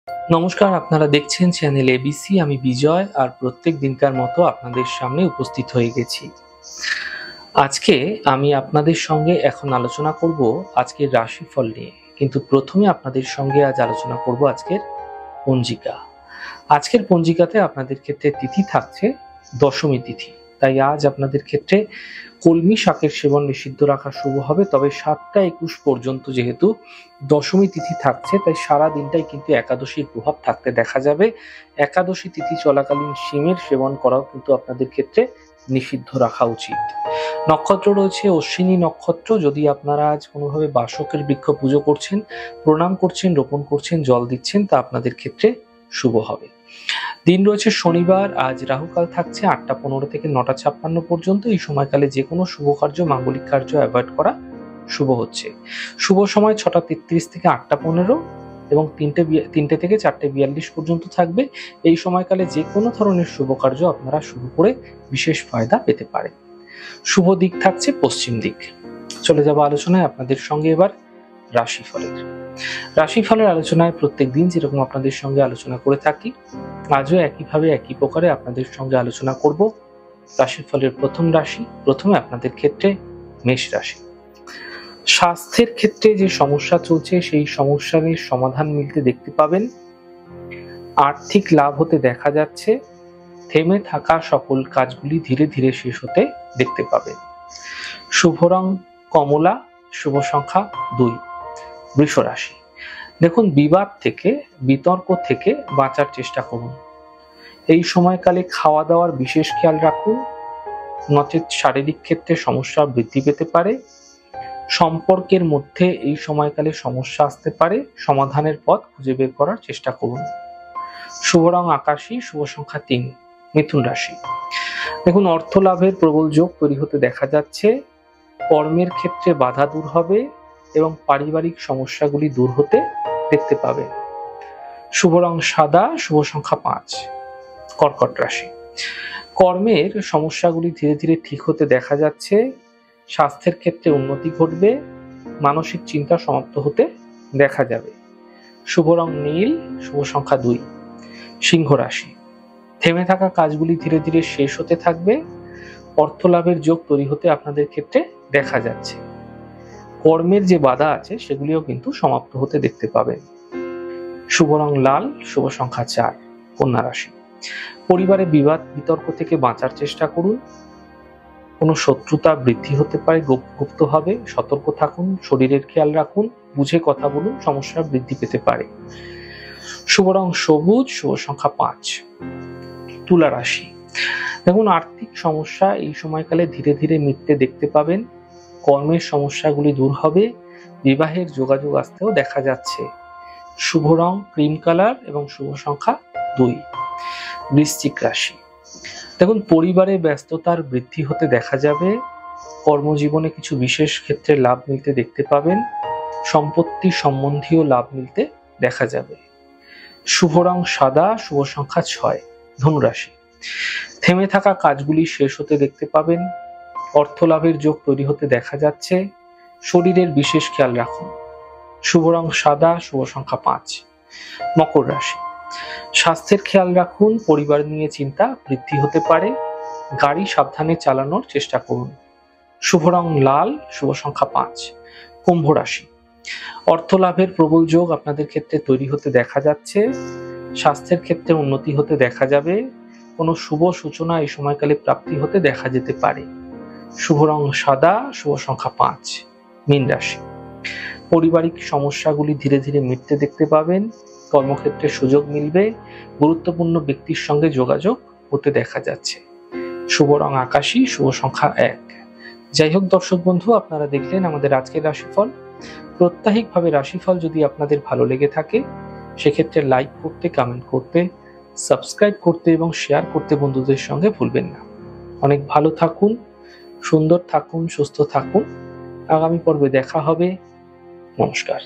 নমস্কার, আপনারা দেখছেন চ্যানেল এবিসি। আমি বিজয়, আর প্রত্যেক দিনকার মতো আপনাদের সামনে উপস্থিত হয়ে গেছি। আজকে আমি আপনাদের সঙ্গে এখন আলোচনা করব আজকের রাশিফল নিয়ে, কিন্তু প্রথমে আপনাদের সঙ্গে আজ আলোচনা করব আজকের পঞ্জিকা। আজকের পঞ্জিকাতে আপনাদের ক্ষেত্রে তিথি থাকছে দশমী তিথি, তাই আজ আপনাদের ক্ষেত্রে কলমি শাকের সেবন নিষিদ্ধ রাখা শুভ হবে। তবে 7টা 21 পর্যন্ত যেহেতু দশমী তিথি থাকছে, তাই সারা দিনটাই কিন্তু একাদশীর প্রভাব থাকতে দেখা যাবে। একাদশী তিথি চলাকালীন শিমের সেবন করাও কিন্তু আপনাদের ক্ষেত্রে নিষিদ্ধ রাখা উচিত। নক্ষত্র রয়েছে অশ্বিনী নক্ষত্র। যদি আপনারা আজ কোনোভাবে বাসকের বৃক্ষ পুজো করছেন, প্রণাম করছেন, রোপণ করছেন, জল দিচ্ছেন, তা আপনাদের ক্ষেত্রে শুভ হবে। দিন রয়েছে শনিবার। আজ রাহুকাল থাকছে 8টা 15 থেকে 9টা 56 পর্যন্ত। এই সময়কালে যে কোনো শুভ কার্য, মাঙ্গলিক কার্য অ্যাভয়েড করা শুভ হচ্ছে। শুভ সময় 6টা 33 থেকে 8টা 15 এবং 3টে থেকে 4টে 42 পর্যন্ত থাকবে। এই সময়কালে যে কোনো ধরনের শুভ কার্য আপনারা শুরু করে বিশেষ ফায়দা পেতে পারেন। শুভ দিক থাকছে পশ্চিম দিক। চলে যাব আলোচনায় আপনাদের সঙ্গে এবার রাশিফলের আলোচনায় প্রত্যেক দিন যেরকম আপনাদের সঙ্গে আলোচনা করে থাকি, আজও একইভাবে একই প্রকারে আপনাদের সঙ্গে আলোচনা করব রাশিফলের প্রথম রাশি। প্রথমে আপনাদের ক্ষেত্রে মেষ রাশি। স্বাস্থ্যের ক্ষেত্রে যে সমস্যা চলছে, সেই সমস্যার সমাধান মিলতে দেখতে পাবেন। আর্থিক লাভ হতে দেখা যাচ্ছে। থেমে থাকা সকল কাজগুলি ধীরে ধীরে শেষ হতে দেখতে পাবেন। শুভ রং কমলা, শুভ সংখ্যা 2। বৃষ রাশি। দেখুন, বিবাদ থেকে, বিতর্ক থেকে বাঁচার চেষ্টা করুন। এই সময়কালে খাওয়া দাওয়ার বিশেষ খেয়াল রাখুন, নচেত শারীরিক ক্ষেত্রে সমস্যা বৃদ্ধি পেতে পারে। সম্পর্কের মধ্যে এই সময়কালে সমস্যা আসতে পারে, সমাধানের পথ খুঁজে বের করার চেষ্টা করুন। শুভ রং আকাশী, শুভ সংখ্যা 3। মিথুন রাশি। দেখুন, অর্থ লাভের প্রবল যোগ তৈরি হতে দেখা যাচ্ছে। কর্মের ক্ষেত্রে বাধা দূর হবে এবং পারিবারিক সমস্যাগুলি দূর হতে দেখতে পাবেন। শুভ রং সাদা, শুভ সংখ্যা 5। কর্কট রাশি। কর্মের সমস্যাগুলি ধীরে ধীরে ঠিক হতে দেখা যাচ্ছে। স্বাস্থ্যের ক্ষেত্রে উন্নতি ঘটবে। মানসিক চিন্তা সমাপ্ত হতে দেখা যাবে। শুভ রং নীল, শুভ সংখ্যা 2। সিংহ রাশি। থেমে থাকা কাজগুলি ধীরে ধীরে শেষ হতে থাকবে। অর্থ লাভের যোগ তৈরি হতে আপনাদের ক্ষেত্রে দেখা যাচ্ছে। কর্মের যে বাধা আছে সেগুলিও কিন্তু সমাপ্ত হতে দেখতে পাবেন। শুভ রং লাল, শুভ সংখ্যা 4। কন্যা রাশি। পরিবারে বিবাদ বিতর্ক থেকে বাঁচার চেষ্টা করুন। কোনো শত্রুতা বৃদ্ধি হতে পারে গুপ্তভাবে, সতর্ক থাকুন। শরীরের খেয়াল রাখুন, বুঝে কথা বলুন, সমস্যা বৃদ্ধি পেতে পারে। শুভ রং সবুজ, শুভ সংখ্যা 5। তুলা রাশি। দেখুন, আর্থিক সমস্যা এই সময়কালে ধীরে ধীরে মিটতে দেখতে পাবেন। কর্মের সমস্যাগুলি দূর হবে। বিবাহের যোগাযোগ আসতেও দেখা যাচ্ছে। শুভ রং ক্রিম কালার এবং শুভ সংখ্যা 2। বৃশ্চিক রাশি। দেখুন, পরিবারে ব্যস্ততার বৃদ্ধি হতে দেখা যাবে। কর্মজীবনে কিছু বিশেষ ক্ষেত্রে লাভ মিলতে দেখতে পাবেন। সম্পত্তি সম্বন্ধীয় লাভ মিলতে দেখা যাবে। শুভ রং সাদা, শুভ সংখ্যা 6। ধনু রাশি। থেমে থাকা কাজগুলি শেষ হতে দেখতে পাবেন। অর্থ লাভের যোগ তৈরি হতে দেখা যাচ্ছে। শরীরের বিশেষ খেয়াল রাখুন। শুভ রং সাদা, শুভ সংখ্যা 5। মকর রাশি। স্বাস্থ্যের খেয়াল রাখুন। পরিবার নিয়ে চিন্তা বৃদ্ধি হতে পারে। গাড়ি সাবধানে চালানোর চেষ্টা করুন। শুভ রং লাল, শুভ সংখ্যা 5। কুম্ভ রাশি। অর্থ লাভের প্রবল যোগ আপনাদের ক্ষেত্রে তৈরি হতে দেখা যাচ্ছে। স্বাস্থ্যের ক্ষেত্রে উন্নতি হতে দেখা যাবে। কোনো শুভ সূচনা এই সময়কালে প্রাপ্তি হতে দেখা যেতে পারে। শুভ রং সাদা, শুভ সংখ্যা 5। মীন রাশি। পারিবারিক সমস্যাগুলি ধীরে ধীরে মিটতে দেখতে পাবেন। কর্মক্ষেত্রে সুযোগ মিলবে। গুরুত্বপূর্ণ ব্যক্তির সঙ্গে যোগাযোগ হতে দেখা যাচ্ছে। শুভ রং আকাশী, শুভ সংখ্যা 1। যাই হোক দর্শক বন্ধু, আপনারা দেখলেন আমাদের আজকের রাশিফল। প্রত্যাহিকভাবে রাশিফল যদি আপনাদের ভালো লেগে থাকে, সেক্ষেত্রে লাইক করতে, কমেন্ট করতে, সাবস্ক্রাইব করতে এবং শেয়ার করতে বন্ধুদের সঙ্গে ভুলবেন না। অনেক ভালো থাকুন, সুন্দর থাকুন, সুস্থ থাকুন। আগামী পর্বে দেখা হবে। নমস্কার।